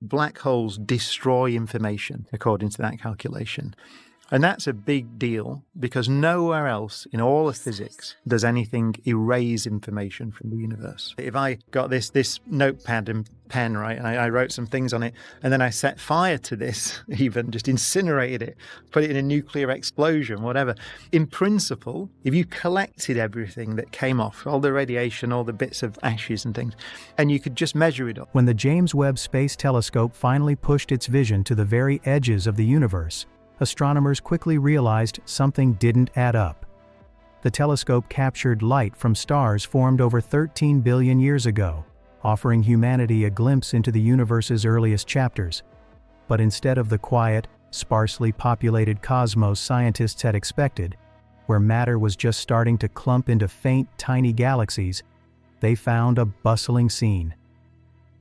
black holes destroy information, according to that calculation. And that's a big deal because nowhere else in all of physics does anything erase information from the universe. If I got this notepad and pen, right, and I wrote some things on it, and then I set fire to this, even just incinerated it, put it in a nuclear explosion, whatever. In principle, if you collected everything that came off, all the radiation, all the bits of ashes and things, and you could just measure it up. When the James Webb Space Telescope finally pushed its vision to the very edges of the universe, astronomers quickly realized something didn't add up. The telescope captured light from stars formed over 13 billion years ago, offering humanity a glimpse into the universe's earliest chapters. But instead of the quiet, sparsely populated cosmos scientists had expected, where matter was just starting to clump into faint, tiny galaxies, they found a bustling scene.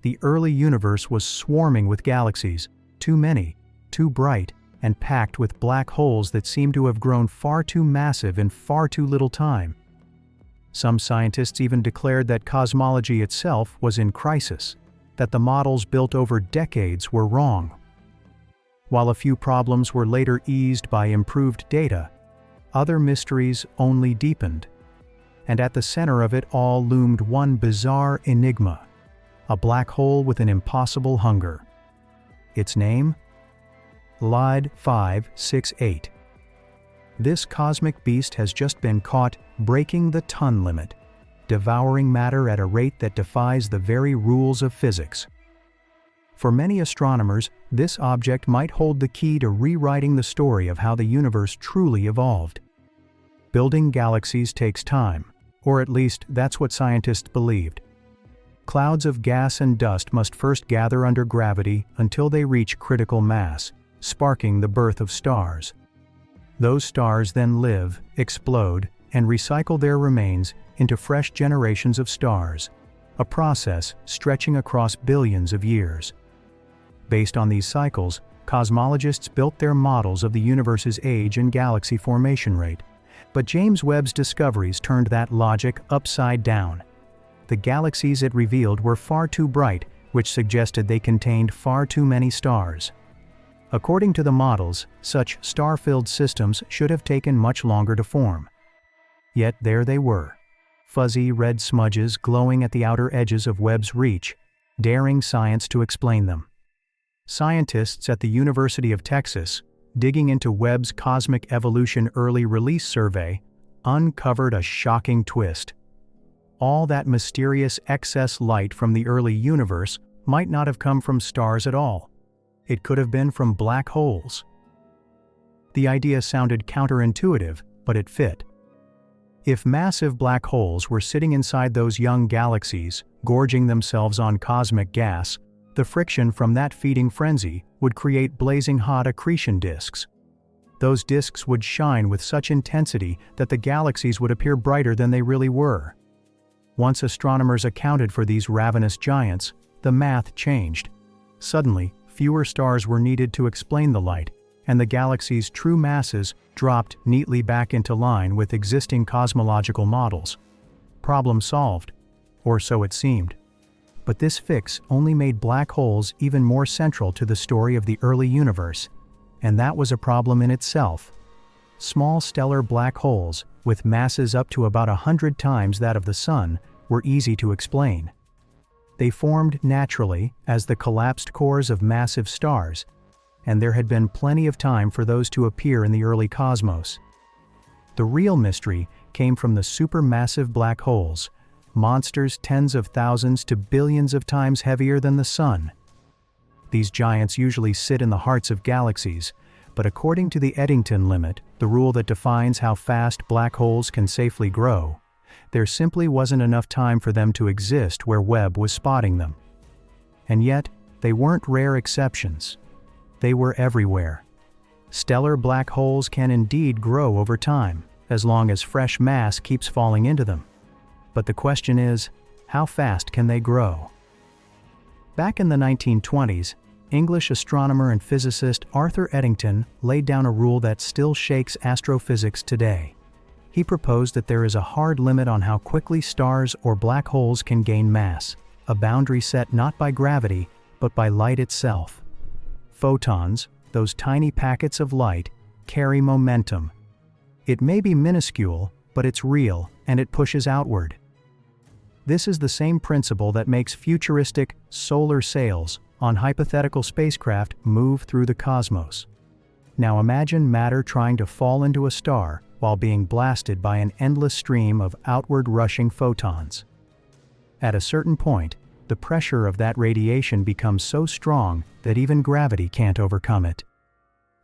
The early universe was swarming with galaxies, too many, too bright, and packed with black holes that seemed to have grown far too massive in far too little time. Some scientists even declared that cosmology itself was in crisis, that the models built over decades were wrong. While a few problems were later eased by improved data, other mysteries only deepened. And at the center of it all loomed one bizarre enigma, a black hole with an impossible hunger. Its name? LID 568. This cosmic beast has just been caught breaking the ton limit, devouring matter at a rate that defies the very rules of physics. For many astronomers, this object might hold the key to rewriting the story of how the universe truly evolved. Building galaxies takes time, or at least that's what scientists believed. Clouds of gas and dust must first gather under gravity until they reach critical mass, sparking the birth of stars. Those stars then live, explode, and recycle their remains into fresh generations of stars, a process stretching across billions of years. Based on these cycles, cosmologists built their models of the universe's age and galaxy formation rate. But James Webb's discoveries turned that logic upside down. The galaxies it revealed were far too bright, which suggested they contained far too many stars. According to the models, such star-filled systems should have taken much longer to form. Yet there they were, fuzzy red smudges glowing at the outer edges of Webb's reach, daring science to explain them. Scientists at the University of Texas, digging into Webb's Cosmic Evolution Early Release Survey, uncovered a shocking twist. All that mysterious excess light from the early universe might not have come from stars at all. It could have been from black holes. The idea sounded counterintuitive, but it fit. If massive black holes were sitting inside those young galaxies, gorging themselves on cosmic gas, the friction from that feeding frenzy would create blazing hot accretion disks. Those disks would shine with such intensity that the galaxies would appear brighter than they really were. Once astronomers accounted for these ravenous giants, the math changed. Suddenly, fewer stars were needed to explain the light, and the galaxy's true masses dropped neatly back into line with existing cosmological models. Problem solved, or so it seemed. But this fix only made black holes even more central to the story of the early universe, and that was a problem in itself. Small stellar black holes, with masses up to about 100 times that of the Sun, were easy to explain. They formed naturally as the collapsed cores of massive stars, and there had been plenty of time for those to appear in the early cosmos. The real mystery came from the supermassive black holes, monsters tens of thousands to billions of times heavier than the Sun. These giants usually sit in the hearts of galaxies, but according to the Eddington limit, the rule that defines how fast black holes can safely grow, there simply wasn't enough time for them to exist where Webb was spotting them. And yet, they weren't rare exceptions. They were everywhere. Stellar black holes can indeed grow over time, as long as fresh mass keeps falling into them. But the question is, how fast can they grow? Back in the 1920s, English astronomer and physicist Arthur Eddington laid down a rule that still shakes astrophysics today. He proposed that there is a hard limit on how quickly stars or black holes can gain mass, a boundary set not by gravity, but by light itself. Photons, those tiny packets of light, carry momentum. It may be minuscule, but it's real, and it pushes outward. This is the same principle that makes futuristic solar sails on hypothetical spacecraft move through the cosmos. Now imagine matter trying to fall into a star while being blasted by an endless stream of outward rushing photons. At a certain point, the pressure of that radiation becomes so strong that even gravity can't overcome it.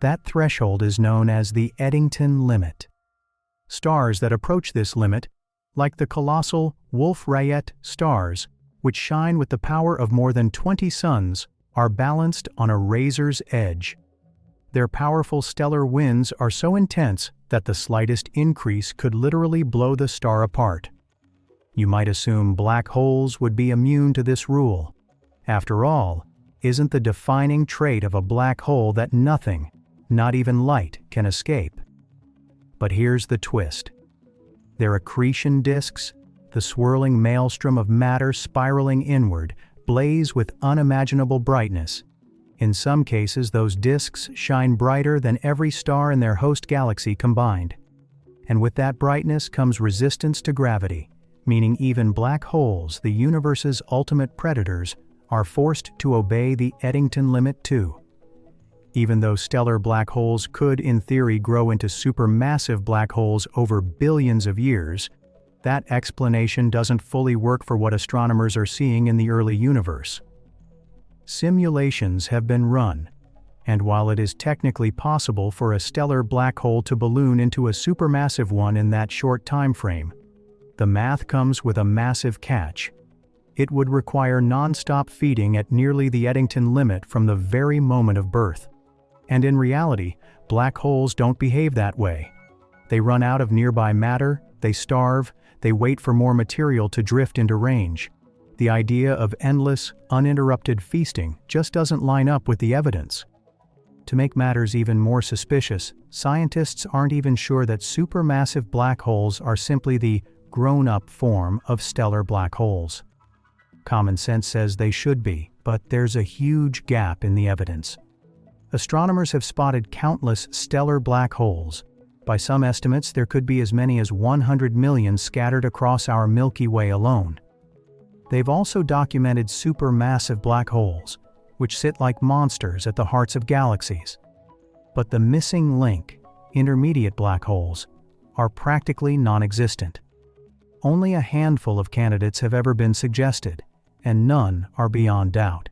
That threshold is known as the Eddington limit. Stars that approach this limit, like the colossal Wolf-Rayet stars, which shine with the power of more than 20 suns, are balanced on a razor's edge. Their powerful stellar winds are so intense that the slightest increase could literally blow the star apart. You might assume black holes would be immune to this rule. After all, isn't the defining trait of a black hole that nothing, not even light, can escape? But here's the twist. Their accretion disks, the swirling maelstrom of matter spiraling inward, blaze with unimaginable brightness. In some cases, those disks shine brighter than every star in their host galaxy combined. And with that brightness comes resistance to gravity, meaning even black holes, the universe's ultimate predators, are forced to obey the Eddington limit too. Even though stellar black holes could, in theory, grow into supermassive black holes over billions of years, that explanation doesn't fully work for what astronomers are seeing in the early universe. Simulations have been run, and while it is technically possible for a stellar black hole to balloon into a supermassive one in that short time frame, the math comes with a massive catch. It would require non-stop feeding at nearly the Eddington limit from the very moment of birth. And in reality, black holes don't behave that way. They run out of nearby matter, they starve, they wait for more material to drift into range. The idea of endless, uninterrupted feasting just doesn't line up with the evidence. To make matters even more suspicious, scientists aren't even sure that supermassive black holes are simply the grown-up form of stellar black holes. Common sense says they should be, but there's a huge gap in the evidence. Astronomers have spotted countless stellar black holes. By some estimates, there could be as many as 100 million scattered across our Milky Way alone. They've also documented supermassive black holes, which sit like monsters at the hearts of galaxies. But the missing link, intermediate black holes, are practically non-existent. Only a handful of candidates have ever been suggested, and none are beyond doubt.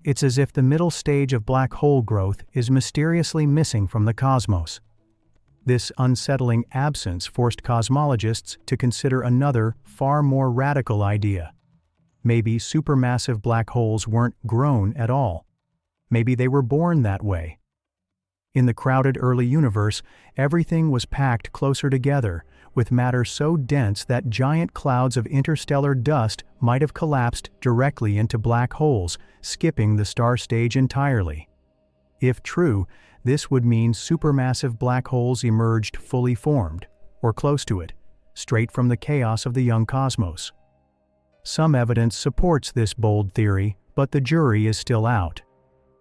It's as if the middle stage of black hole growth is mysteriously missing from the cosmos. This unsettling absence forced cosmologists to consider another, far more radical idea. Maybe supermassive black holes weren't grown at all. Maybe they were born that way. In the crowded early universe, everything was packed closer together, with matter so dense that giant clouds of interstellar dust might have collapsed directly into black holes, skipping the star stage entirely. If true, this would mean supermassive black holes emerged fully formed, or close to it, straight from the chaos of the young cosmos. Some evidence supports this bold theory, but the jury is still out.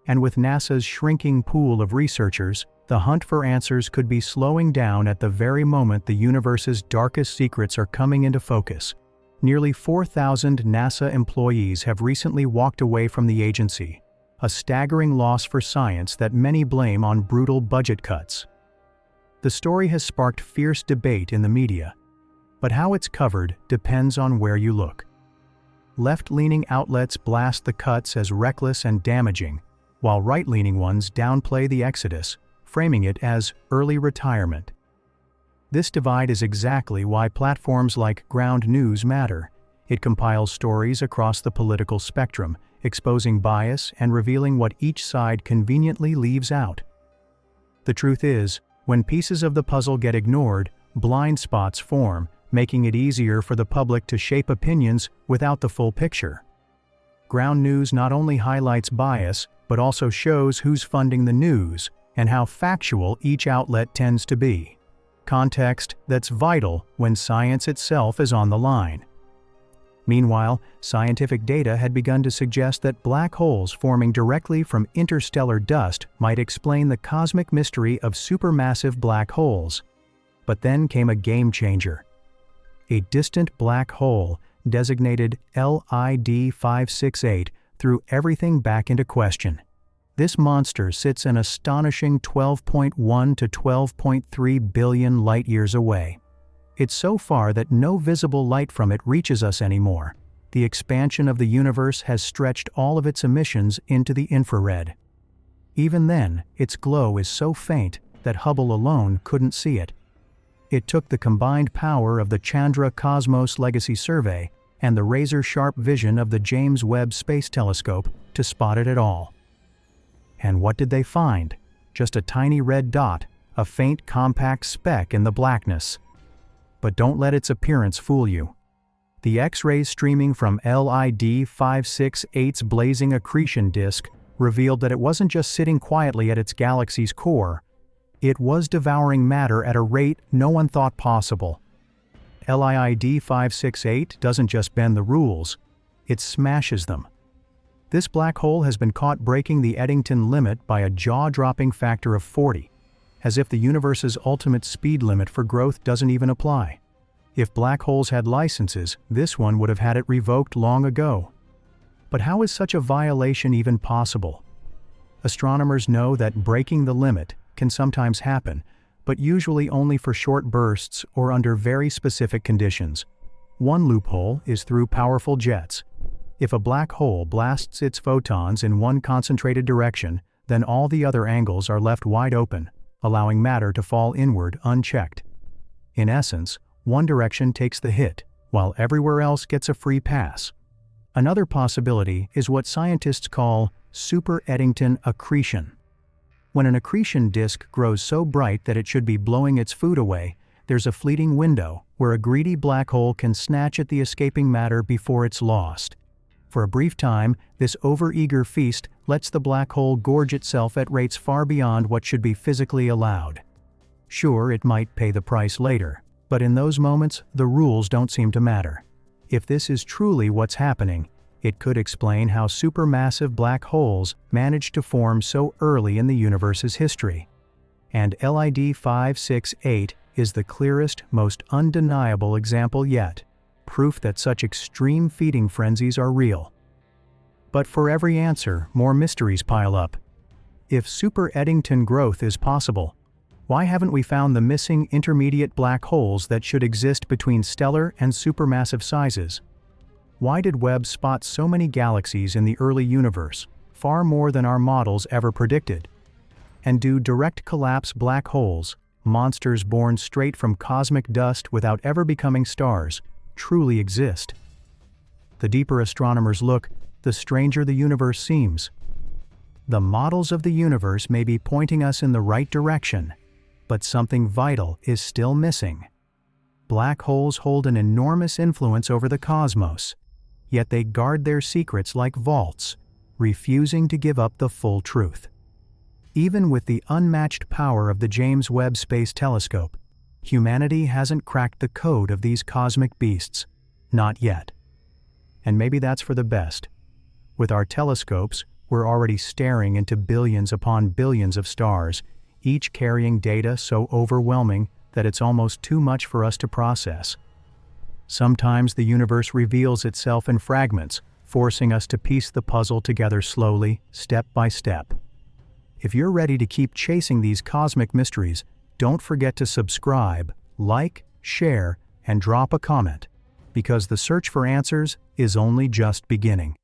And with NASA's shrinking pool of researchers, the hunt for answers could be slowing down at the very moment the universe's darkest secrets are coming into focus. Nearly 4,000 NASA employees have recently walked away from the agency, a staggering loss for science that many blame on brutal budget cuts. The story has sparked fierce debate in the media, but how it's covered depends on where you look. Left-leaning outlets blast the cuts as reckless and damaging, while right-leaning ones downplay the exodus, framing it as early retirement. This divide is exactly why platforms like Ground News matter. It compiles stories across the political spectrum, exposing bias and revealing what each side conveniently leaves out. The truth is, when pieces of the puzzle get ignored, blind spots form, making it easier for the public to shape opinions without the full picture. Ground News not only highlights bias, but also shows who's funding the news and how factual each outlet tends to be. Context that's vital when science itself is on the line. Meanwhile, scientific data had begun to suggest that black holes forming directly from interstellar dust might explain the cosmic mystery of supermassive black holes. But then came a game changer. A distant black hole, designated LID 568, threw everything back into question. This monster sits an astonishing 12.1 to 12.3 billion light-years away. It's so far that no visible light from it reaches us anymore. The expansion of the universe has stretched all of its emissions into the infrared. Even then, its glow is so faint that Hubble alone couldn't see it. It took the combined power of the Chandra Cosmos Legacy Survey and the razor-sharp vision of the James Webb Space Telescope to spot it at all. And what did they find? Just a tiny red dot, a faint compact speck in the blackness. But don't let its appearance fool you. The X-rays streaming from LID 568's blazing accretion disk revealed that it wasn't just sitting quietly at its galaxy's core. It was devouring matter at a rate no one thought possible. LID 568 doesn't just bend the rules, it smashes them. This black hole has been caught breaking the Eddington limit by a jaw-dropping factor of 40. As if the universe's ultimate speed limit for growth doesn't even apply. If black holes had licenses, this one would have had it revoked long ago. But how is such a violation even possible? Astronomers know that breaking the limit can sometimes happen, but usually only for short bursts or under very specific conditions. One loophole is through powerful jets. If a black hole blasts its photons in one concentrated direction, then all the other angles are left wide open, allowing matter to fall inward unchecked. In essence, one direction takes the hit, while everywhere else gets a free pass. Another possibility is what scientists call super-Eddington accretion. When an accretion disk grows so bright that it should be blowing its food away, there's a fleeting window where a greedy black hole can snatch at the escaping matter before it's lost. For a brief time, this overeager feast lets the black hole gorge itself at rates far beyond what should be physically allowed. Sure, it might pay the price later, but in those moments, the rules don't seem to matter. If this is truly what's happening, it could explain how supermassive black holes managed to form so early in the universe's history. And LID 568 is the clearest, most undeniable example yet. Proof that such extreme feeding frenzies are real. But for every answer, more mysteries pile up. If super-Eddington growth is possible, why haven't we found the missing intermediate black holes that should exist between stellar and supermassive sizes? Why did Webb spot so many galaxies in the early universe, far more than our models ever predicted? And do direct collapse black holes, monsters born straight from cosmic dust without ever becoming stars, truly exist? The deeper astronomers look, the stranger the universe seems. The models of the universe may be pointing us in the right direction, but something vital is still missing. Black holes hold an enormous influence over the cosmos, yet they guard their secrets like vaults, refusing to give up the full truth. Even with the unmatched power of the James Webb Space Telescope, humanity hasn't cracked the code of these cosmic beasts. Not yet. And maybe that's for the best. With our telescopes, we're already staring into billions upon billions of stars, each carrying data so overwhelming that it's almost too much for us to process. Sometimes the universe reveals itself in fragments, forcing us to piece the puzzle together slowly, step by step. If you're ready to keep chasing these cosmic mysteries, don't forget to subscribe, like, share, and drop a comment, because the search for answers is only just beginning.